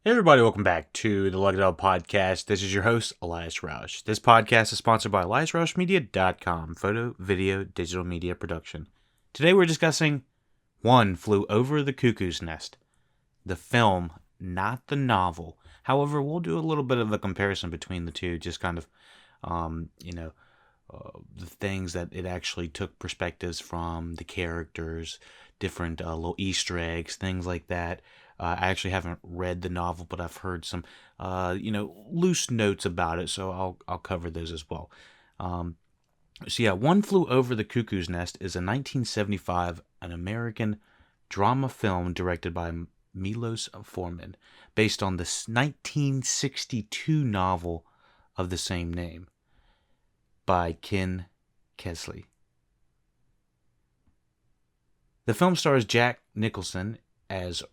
Hey everybody, welcome back to the LuckyDog podcast. This is your host, Elias Roush. This podcast is sponsored by EliasRoushMedia.com, photo, video, digital media production. Today we're discussing One Flew Over the Cuckoo's Nest, the film, not the novel. However, we'll do a little bit of a comparison between the two, just kind of, the things that it actually took perspectives from, the characters, different little Easter eggs, things like that. I actually haven't read the novel, but I've heard some, loose notes about it, so I'll cover those as well. One Flew Over the Cuckoo's Nest is a 1975 an American drama film directed by Milos Forman, based on the 1962 novel of the same name by Ken Kessley. The film stars Jack Nicholson as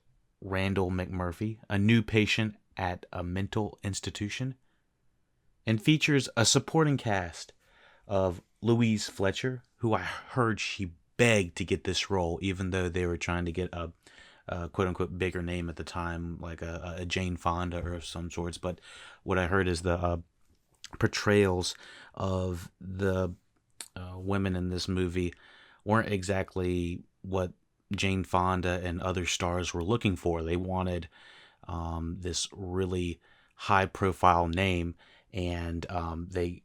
Randall McMurphy, a new patient at a mental institution, and features a supporting cast of Louise Fletcher, who I heard she begged to get this role, even though they were trying to get a quote-unquote bigger name at the time, like a Jane Fonda or some sorts. But what I heard is the portrayals of the women in this movie weren't exactly what Jane Fonda and other stars were looking for. They wanted this really high-profile name, and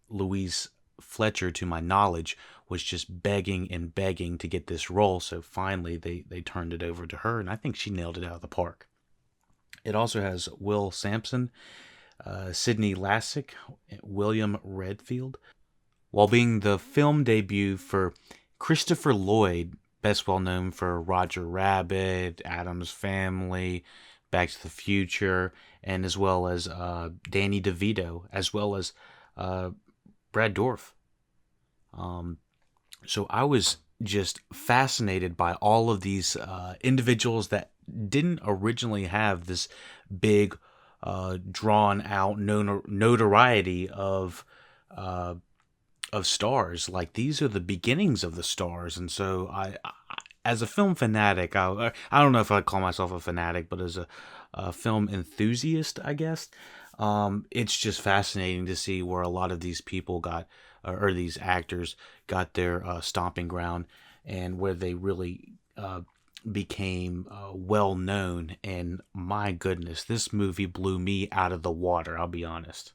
Louise Fletcher, to my knowledge, was just begging and begging to get this role. So finally, they turned it over to her, and I think she nailed it out of the park. It also has Will Sampson, Sidney Lassick, William Redfield, while being the film debut for Christopher Lloyd, best well known for Roger Rabbit, Addams Family, Back to the Future, and as well as Danny DeVito, as well as Brad Dourif. So I was just fascinated by all of these individuals that didn't originally have this big, drawn out notoriety of stars. Like, these are the beginnings of the stars. And so I as a film fanatic, I don't know if I'd call myself a fanatic, but as a film enthusiast, I guess, it's just fascinating to see where a lot of these people got, or these actors got their stomping ground, and where they really became well known. And my goodness, this movie blew me out of the water, I'll be honest.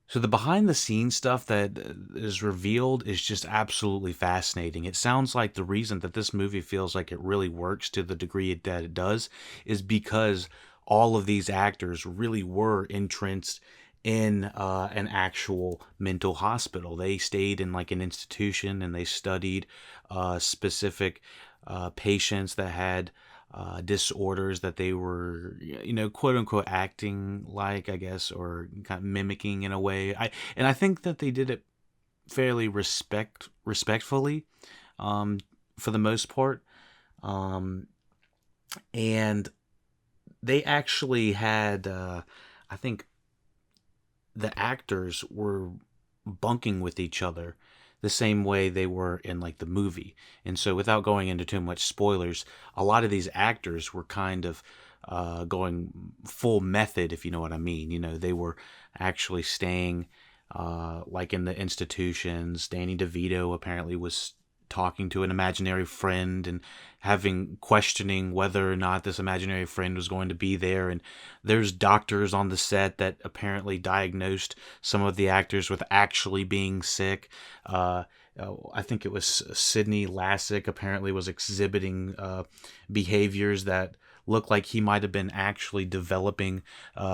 So the behind the scenes stuff that is revealed is just absolutely fascinating. It sounds like the reason that this movie feels like it really works to the degree that it does is because all of these actors really were entrenched in an actual mental hospital. They stayed in like an institution, and they studied specific patients that had disorders that they were, quote unquote, acting like, I guess, or kind of mimicking in a way. I think that they did it fairly respectfully, for the most part, and they actually had, I think, the actors were bunking with each other the same way they were in like the movie. And so, without going into too much spoilers, a lot of these actors were kind of going full method, if you know what I mean. They were actually staying like in the institutions. Danny DeVito apparently was talking to an imaginary friend and questioning whether or not this imaginary friend was going to be there. And there's doctors on the set that apparently diagnosed some of the actors with actually being sick. I think it was Sidney Lassick apparently was exhibiting behaviors that looked like he might have been actually developing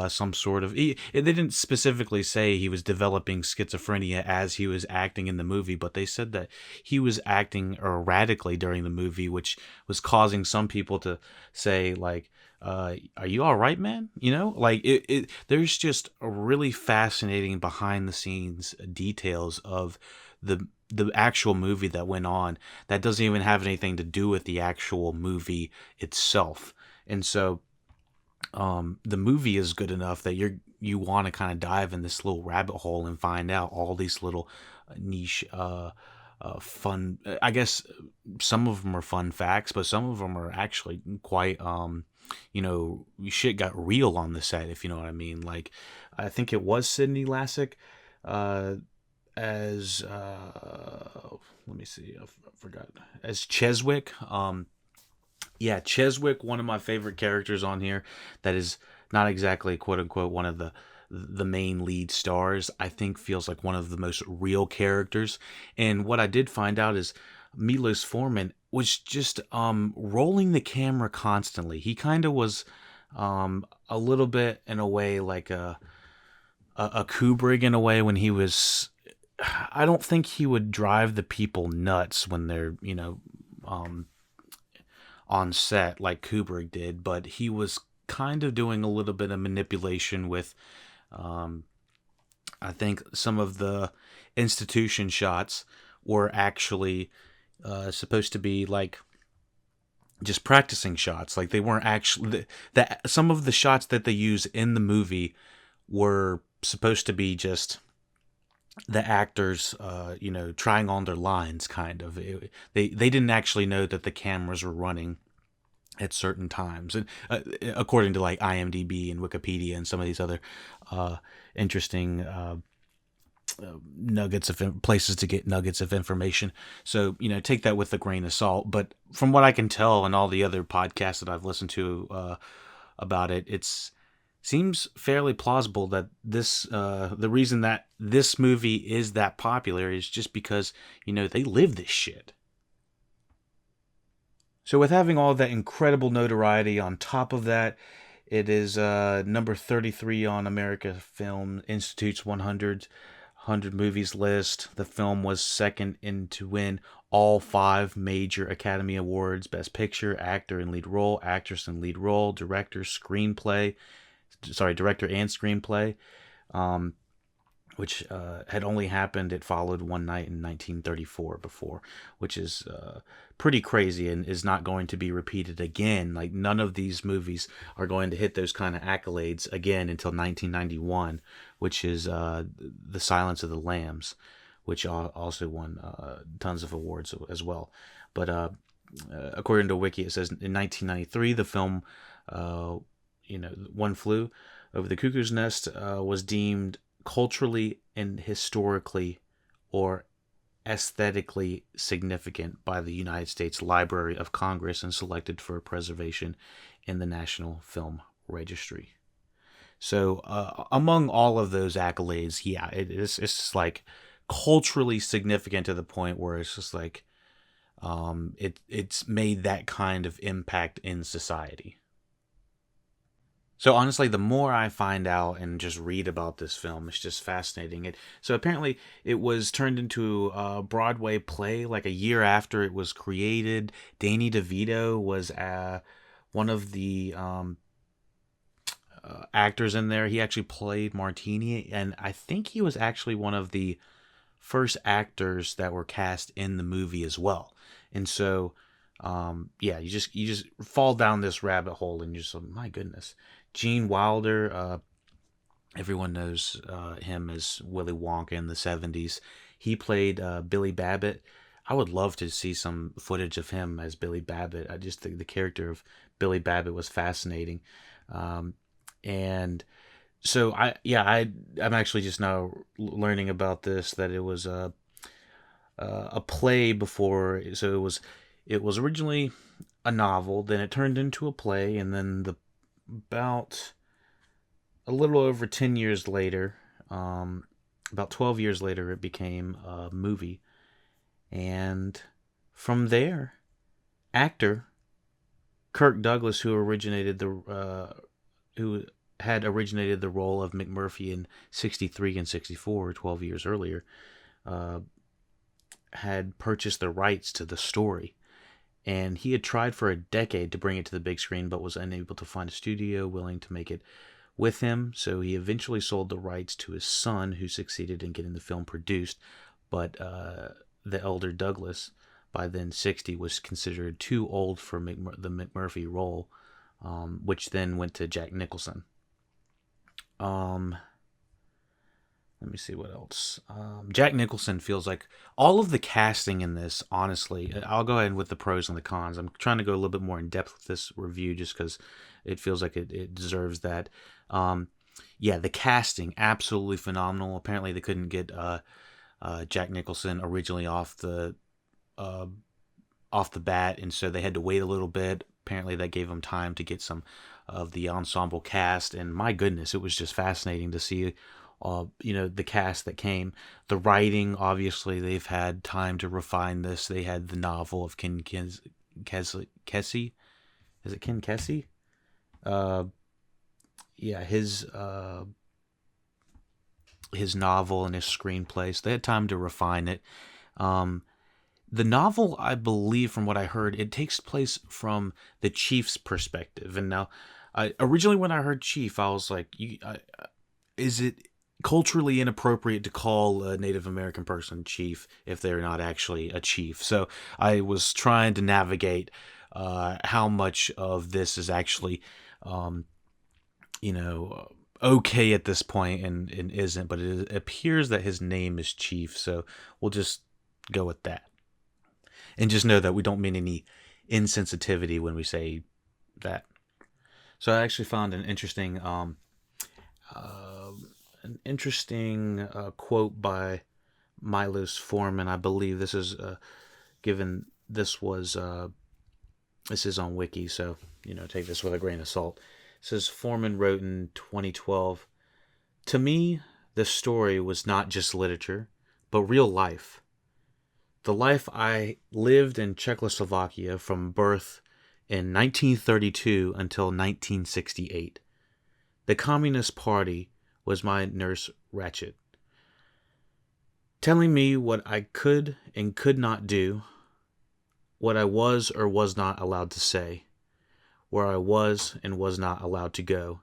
some sort of. They didn't specifically say he was developing schizophrenia as he was acting in the movie, but they said that he was acting erratically during the movie, which was causing some people to say, like, are you all right, man? There's just a really fascinating behind the scenes details of the actual movie that went on that doesn't even have anything to do with the actual movie itself. And so the movie is good enough that you want to kind of dive in this little rabbit hole and find out all these little niche fun, I guess some of them are fun facts, but some of them are actually quite shit got real on the set, if you know what I mean. Like, I think it was Sidney Lassick, uh, as let me see, I forgot, as Cheswick. Yeah, Cheswick, one of my favorite characters on here. That is not exactly quote unquote one of the main lead stars. I think feels like one of the most real characters. And what I did find out is Milos Forman was just rolling the camera constantly. He kind of was a little bit in a way like a Kubrick in a way when he was. I don't think he would drive the people nuts when they're um, on set like Kubrick did, but he was kind of doing a little bit of manipulation with, um, I think, some of the institution shots were actually supposed to be like just practicing shots. Like they weren't actually that. Some of the shots that they use in the movie were supposed to be just the actors, trying on their lines, kind of. They didn't actually know that the cameras were running at certain times, and according to like IMDb and Wikipedia and some of these other uh, interesting nuggets of places to get nuggets of information. So take that with a grain of salt. But from what I can tell, and all the other podcasts that I've listened to about it, it's seems fairly plausible that the reason that this movie is that popular is just because they live this shit. So with having all that incredible notoriety on top of that, it is number 33 on America Film Institute's 100 movies list. The film was second in to win all 5 major Academy Awards: Best Picture, Actor in Lead Role, Actress in Lead Role, Director and Screenplay, which had only happened. It followed One Night in 1934 before, which is pretty crazy and is not going to be repeated again. Like, none of these movies are going to hit those kind of accolades again until 1991, which is The Silence of the Lambs, which also won tons of awards as well. But according to Wiki, it says in 1993, the film, One Flew Over the Cuckoo's Nest, was deemed culturally and historically or aesthetically significant by the United States Library of Congress and selected for preservation in the National Film Registry. So among all of those accolades, yeah, it's just like culturally significant to the point where it's just like it's made that kind of impact in society. So honestly, the more I find out and just read about this film, it's just fascinating. So apparently it was turned into a Broadway play like a year after it was created. Danny DeVito was one of the actors in there. He actually played Martini, and I think he was actually one of the first actors that were cast in the movie as well. And so, yeah, you just fall down this rabbit hole, and you're just like, my goodness. Gene Wilder, everyone knows him as Willy Wonka in the 70s. He played Billy Babbitt. I would love to see some footage of him as Billy Babbitt. I just think the character of Billy Babbitt was fascinating. And so I'm actually just now learning about this, that it was a play before. So it was originally a novel, then it turned into a play, and then about a little over 10 years later, about 12 years later, it became a movie. And from there, actor Kirk Douglas, who had originated the role of McMurphy in 63 and 64, 12 years earlier, had purchased the rights to the story. And he had tried for a decade to bring it to the big screen, but was unable to find a studio willing to make it with him. So he eventually sold the rights to his son, who succeeded in getting the film produced. But the elder Douglas, by then 60, was considered too old for the McMurphy role, which then went to Jack Nicholson. Let me see what else. Jack Nicholson feels like all of the casting in this, honestly, I'll go ahead with the pros and the cons. I'm trying to go a little bit more in depth with this review just because it feels like it deserves that. Um, yeah, the casting absolutely phenomenal. Apparently, they couldn't get Jack Nicholson originally uh, off the bat, and so they had to wait a little bit. Apparently, that gave them time to get some of the ensemble cast, and my goodness, it was just fascinating to see, the cast that came. The writing, obviously, they've had time to refine this. They had the novel of Kesey. Is it Ken Kesey? Uh, yeah, his novel and his screenplay. So they had time to refine it. Um, the novel, I believe, from what I heard, it takes place from the chief's perspective. And now, originally when I heard chief, I was like, is it culturally inappropriate to call a Native American person chief if they're not actually a chief? So I was trying to navigate how much of this is actually, um, okay at this point and isn't, but it appears that his name is Chief, so we'll just go with that. And just know that we don't mean any insensitivity when we say that. So I actually found uh, an interesting quote by Milos Forman. I believe this is given this is on Wiki, so take this with a grain of salt. It says Forman wrote in 2012, "To me, this story was not just literature, but real life. The life I lived in Czechoslovakia from birth in 1932 until 1968. The Communist Party was my nurse ratchet, telling me what I could and could not do, what I was or was not allowed to say, where I was and was not allowed to go,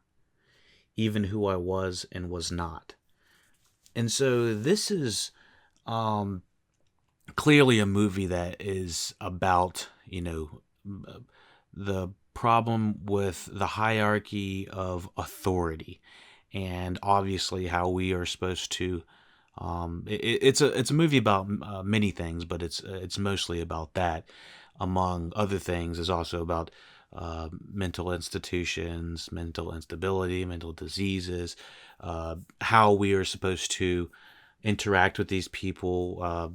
even who I was and was not." And so this is clearly a movie that is about, the problem with the hierarchy of authority, and obviously how we are supposed to. It's a movie about many things, but it's mostly about that. Among other things, is also about mental institutions, mental instability, mental diseases, how we are supposed to interact with these people.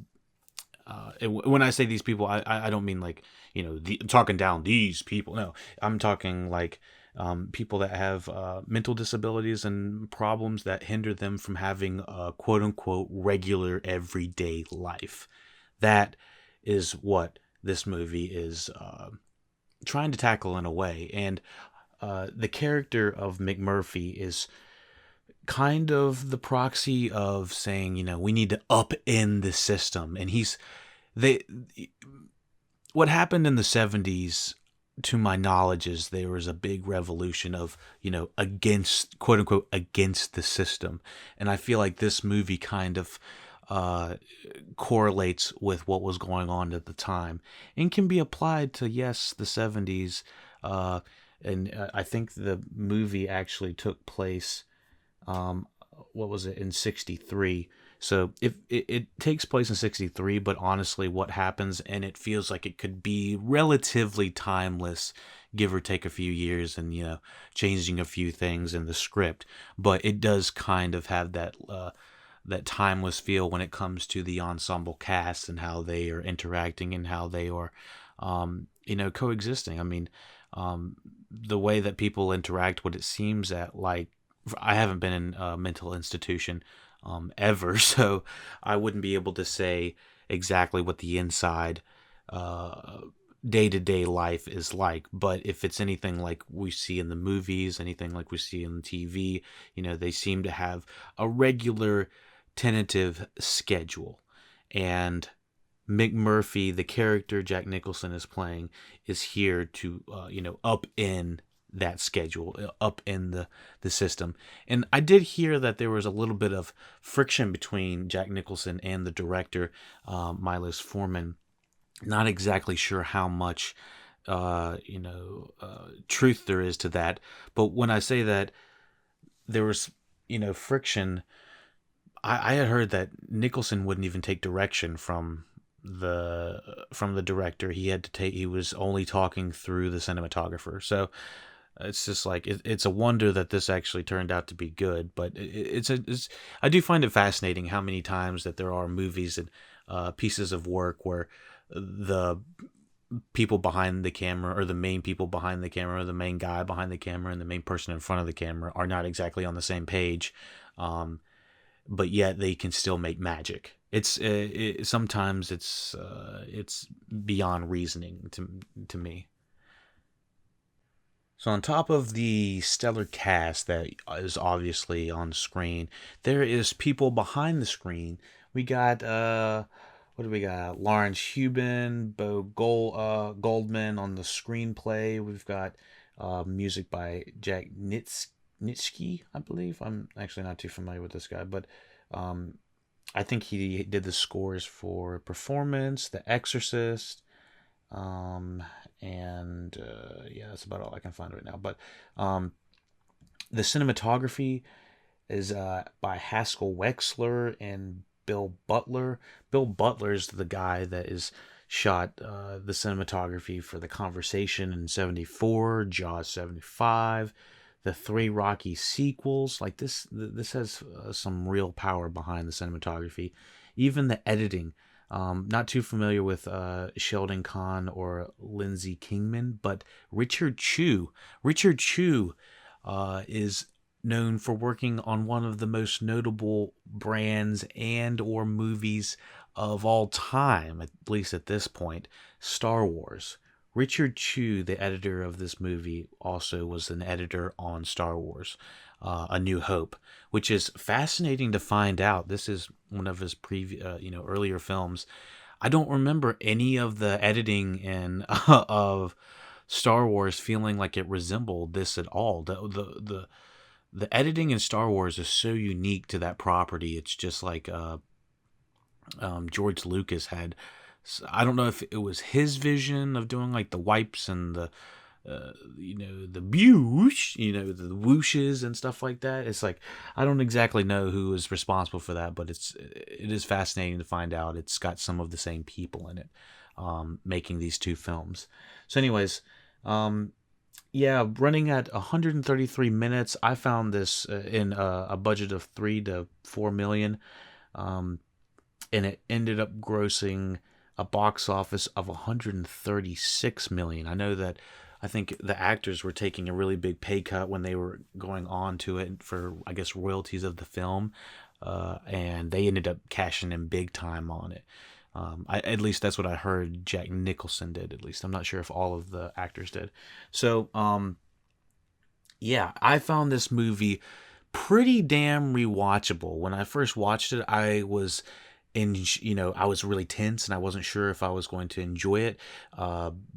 And when I say these people, I don't mean like, talking down these people. No, I'm talking like people that have mental disabilities and problems that hinder them from having a quote unquote regular everyday life. That is what this movie is trying to tackle in a way. And the character of McMurphy is kind of the proxy of saying, we need to upend the system. And they, what happened in the 70s, to my knowledge, is there was a big revolution of, against, quote unquote, against the system. And I feel like this movie kind of correlates with what was going on at the time and can be applied to, yes, the 70s. And I think the movie actually took place, what was it, in 63. So if it takes place in 63, but honestly what happens, and it feels like it could be relatively timeless, give or take a few years, and changing a few things in the script, but it does kind of have that timeless feel when it comes to the ensemble cast and how they are interacting and how they are coexisting. I mean, the way that people interact, what it seems at, like, I haven't been in a mental institution ever, so I wouldn't be able to say exactly what the inside day-to-day life is like. But if it's anything like we see in the movies, anything like we see on TV, they seem to have a regular tentative schedule. And McMurphy, the character Jack Nicholson is playing, is here to up in that schedule, up in the system. And I did hear that there was a little bit of friction between Jack Nicholson and the director, Milos Forman. Not exactly sure how much truth there is to that, but when I say that there was friction, I had heard that Nicholson wouldn't even take direction from the director. He was only talking through the cinematographer. So It's just like it's a wonder that this actually turned out to be good. But I do find it fascinating how many times that there are movies and pieces of work where the people behind the camera, or the main people behind the camera, or the main guy behind the camera, and the main person in front of the camera are not exactly on the same page, um, but yet they can still make magic. Sometimes it's beyond reasoning to me. So on top of the stellar cast that is obviously on screen, there is people behind the screen. We got what do we got? Lawrence Hubin, Goldman on the screenplay. We've got music by Jack Nitsky, I believe. I'm actually not too familiar with this guy, but um, I think he did the scores for Performance, The Exorcist, um, and yeah, that's about all I can find right now. But um, the cinematography is by Haskell Wexler and Bill Butler. Bill Butler's the guy that is shot the cinematography for The Conversation in '74, Jaws '75, the three Rocky sequels. Like this has some real power behind the cinematography. Even the editing. Not too familiar with Sheldon Kahn or Lindsay Kingman, but Richard Chew. Richard Chew is known for working on one of the most notable brands and or movies of all time, at least at this point, Star Wars. Richard Chew, the editor of this movie, also was an editor on Star Wars, A New Hope, which is fascinating to find out. This is one of his earlier films. I don't remember any of the editing in of Star Wars feeling like it resembled this at all. The editing in Star Wars is so unique to that property. It's just like George Lucas had. I don't know if it was his vision of doing like the wipes and the the whoosh, the whooshes and stuff like that. It's like I don't exactly know who is responsible for that, but it is fascinating to find out it's got some of the same people in it, making these two films. So, anyways, yeah, running at 133 minutes. I found this in a budget of 3 to 4 million, um, and it ended up grossing a box office of 136 million. I know that I think the actors were taking a really big pay cut when they were going on to it for, I guess, royalties of the film, and they ended up cashing in big time on it. At least that's what I heard Jack Nicholson did. At least I'm not sure if all of the actors did. So, yeah, I found this movie pretty damn rewatchable. When I first watched it, I was really tense and I wasn't sure if I was going to enjoy it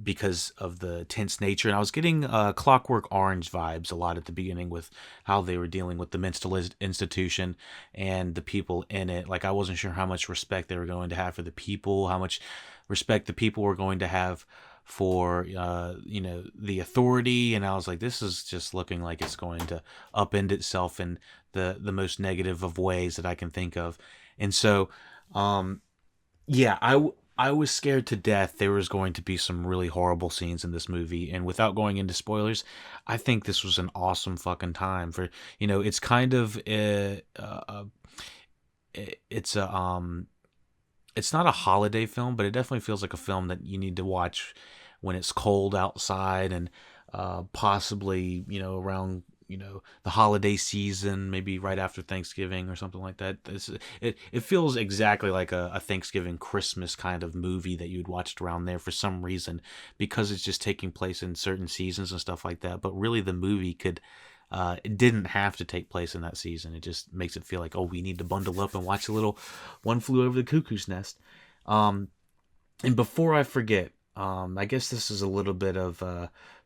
because of the tense nature. And I was getting Clockwork Orange vibes a lot at the beginning with how they were dealing with the mental institution and the people in it. Like I wasn't sure how much respect they were going to have for the people, how much respect the people were going to have for the authority. And I was like, this is just looking like it's going to upend itself in the most negative of ways that I can think of. And so yeah, I was scared to death there was going to be some really horrible scenes in this movie. And without going into spoilers, I think this was an awesome fucking time for, it's kind of, it's a, it's not a holiday film, but it definitely feels like a film that you need to watch when it's cold outside and possibly around the holiday season, maybe right after Thanksgiving or something like that. It feels exactly like a Thanksgiving Christmas kind of movie that you'd watched around there for some reason, because it's just taking place in certain seasons and stuff like that. But really, the movie it didn't have to take place in that season. It just makes it feel like, oh, we need to bundle up and watch a little One Flew Over the Cuckoo's Nest. And before I forget, I guess this is a little bit of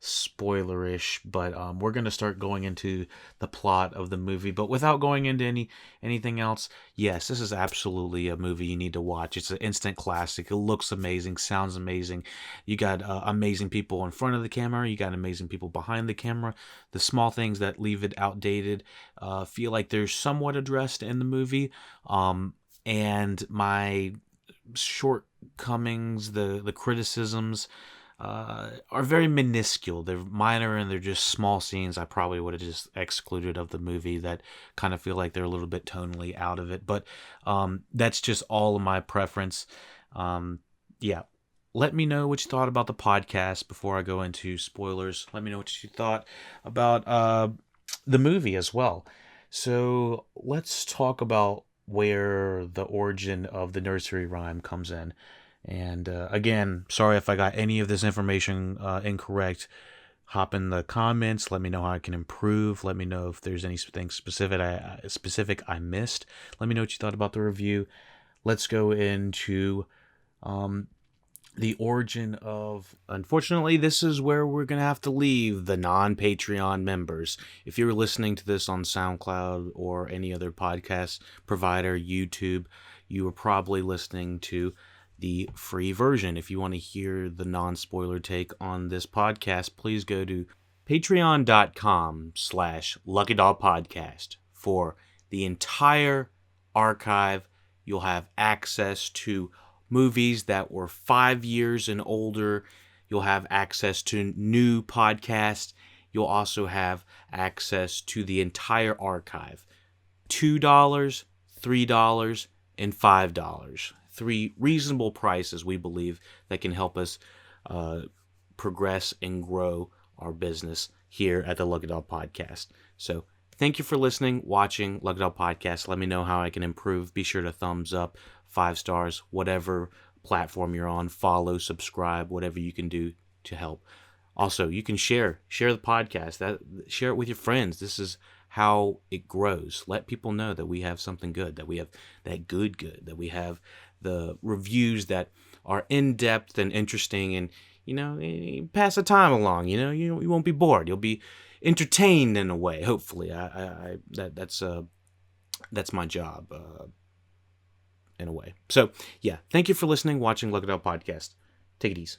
spoilerish, but we're gonna start going into the plot of the movie. But without going into anything else, yes, this is absolutely a movie you need to watch. It's an instant classic. It looks amazing, sounds amazing. You got amazing people in front of the camera. You got amazing people behind the camera. The small things that leave it outdated feel like they're somewhat addressed in the movie. And my shortcomings, the criticisms, are very minuscule. They're minor and they're just small scenes I probably would have just excluded of the movie that kind of feel like they're a little bit tonally out of it. But that's just all of my preference. Yeah. Let me know what you thought about the podcast before I go into spoilers. Let me know what you thought about the movie as well. So let's talk about where the origin of the nursery rhyme comes in. And again, sorry if I got any of this information incorrect. Hop in the comments. Let me know how I can improve. Let me know if there's anything specific I missed. Let me know what you thought about the review. Let's go into the origin of. Unfortunately, this is where we're gonna have to leave the non-Patreon members. If you're listening to this on SoundCloud or any other podcast provider, YouTube, you are probably listening to the free version. If you want to hear the non-spoiler take on this podcast, please go to patreon.com/LuckyDogPodcast for the entire archive. You'll have access to movies that were 5 years and older. You'll have access to new podcasts. You'll also have access to the entire archive. $2, $3, and $5. Three reasonable prices, we believe, that can help us progress and grow our business here at the Lucky Dog Podcast. So thank you for listening, watching Lucky Dog Podcast. Let me know how I can improve. Be sure to thumbs up, 5 stars, whatever platform you're on. Follow, subscribe, whatever you can do to help. Also, you can share the podcast. Share it with your friends. This is how it grows. Let people know that we have something good, that we have that good, that we have the reviews that are in depth and interesting, and pass the time along. You won't be bored. You'll be entertained in a way. Hopefully, that's my job in a way. So yeah, thank you for listening, watching Look It Up Podcast. Take it easy.